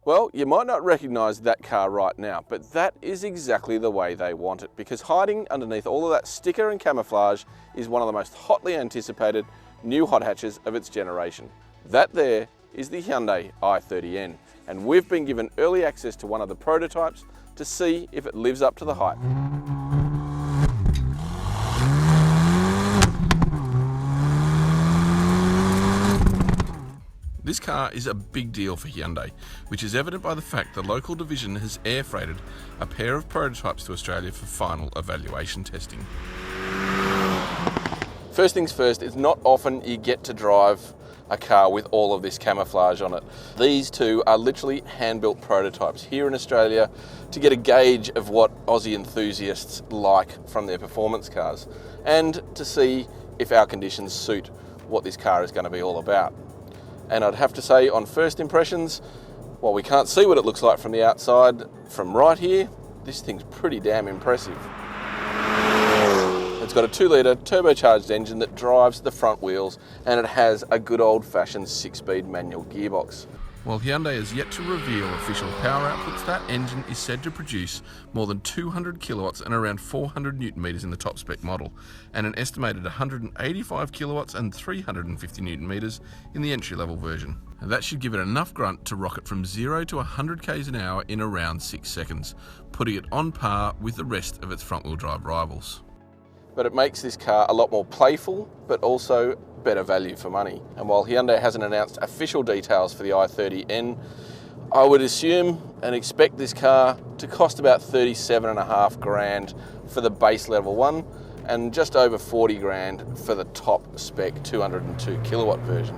Well, you might not recognise that car right now, but that is exactly the way they want it, because hiding underneath all of that sticker and camouflage is one of the most hotly anticipated new hot hatches of its generation. That there is the Hyundai i30N, and we've been given early access to one of the prototypes to see if it lives up to the hype. This car is a big deal for Hyundai, which is evident by the fact the local division has air freighted a pair of prototypes to Australia for final evaluation testing. First things first, it's not often you get to drive a car with all of this camouflage on it. These two are literally hand-built prototypes here in Australia to get a gauge of what Aussie enthusiasts like from their performance cars, and to see if our conditions suit what this car is going to be all about. And I'd have to say, on first impressions, while we can't see what it looks like from the outside, from right here, this thing's pretty damn impressive. It's got a 2-litre turbocharged engine that drives the front wheels, and it has a good old-fashioned 6-speed manual gearbox. While Hyundai has yet to reveal official power outputs, that engine is said to produce more than 200 kilowatts and around 400 newton meters in the top spec model, and an estimated 185 kilowatts and 350 newton meters in the entry level version. And that should give it enough grunt to rocket from 0 to 100 k's an hour in around 6 seconds, putting it on par with the rest of its front wheel drive rivals. But it makes this car a lot more playful, but also better value for money. And while Hyundai hasn't announced official details for the i30N, I would assume and expect this car to cost about 37.5 grand for the base level one, and just over 40 grand for the top spec 202 kilowatt version.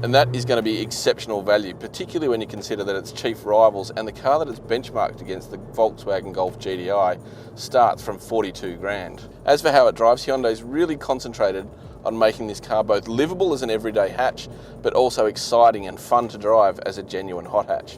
And that is going to be exceptional value, particularly when you consider that its chief rivals and the car that it's benchmarked against, the Volkswagen Golf GTI, starts from 42 grand. As for how it drives, Hyundai's really concentrated on making this car both livable as an everyday hatch, but also exciting and fun to drive as a genuine hot hatch.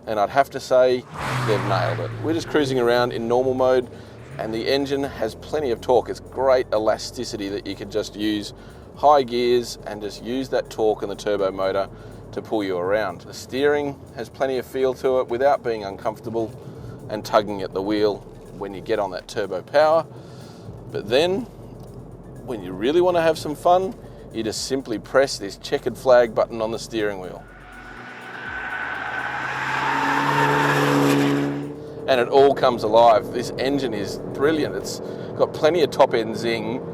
And I'd have to say, they've nailed it. We're just cruising around in normal mode, and the engine has plenty of torque. It's great elasticity that you could just use high gears and just use that torque and the turbo motor to pull you around. The steering has plenty of feel to it without being uncomfortable and tugging at the wheel when you get on that turbo power. But then, when you really want to have some fun, you just simply press this checkered flag button on the steering wheel. And it all comes alive. This engine is brilliant. It's got plenty of top end zing,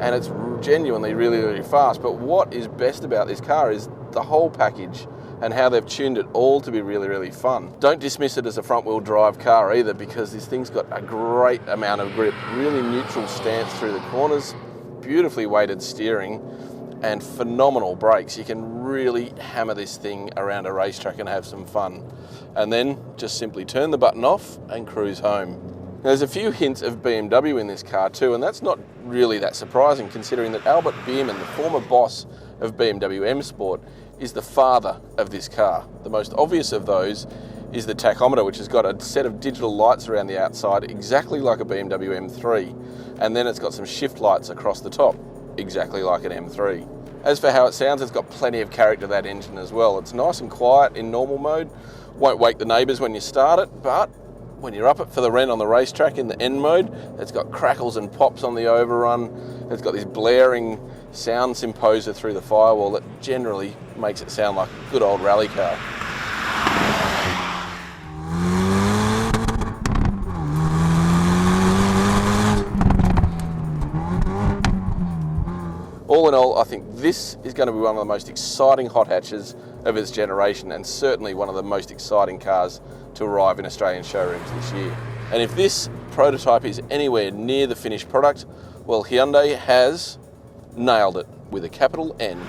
and it's genuinely really fast. But what is best about this car is the whole package and how they've tuned it all to be really fun. Don't dismiss it as a front wheel drive car either, because this thing's got a great amount of grip, really neutral stance through the corners, beautifully weighted steering, and phenomenal brakes. You can really hammer this thing around a racetrack and have some fun. And then just simply turn the button off and cruise home. There's a few hints of BMW in this car too, and that's not really that surprising considering that Albert Biermann, the former boss of BMW M Sport, is the father of this car. The most obvious of those is the tachometer, which has got a set of digital lights around the outside, exactly like a BMW M3, and then it's got some shift lights across the top, exactly like an M3. As for how it sounds, it's got plenty of character, that engine as well. It's nice and quiet in normal mode, won't wake the neighbours when you start it, but when you're up it for the rent on the racetrack in the N mode, it's got crackles and pops on the overrun. It's got this blaring sound symposer through the firewall that generally makes it sound like a good old rally car. All in all, I think this is going to be one of the most exciting hot hatches of its generation, and certainly one of the most exciting cars to arrive in Australian showrooms this year. And if this prototype is anywhere near the finished product, well, Hyundai has nailed it with a capital N.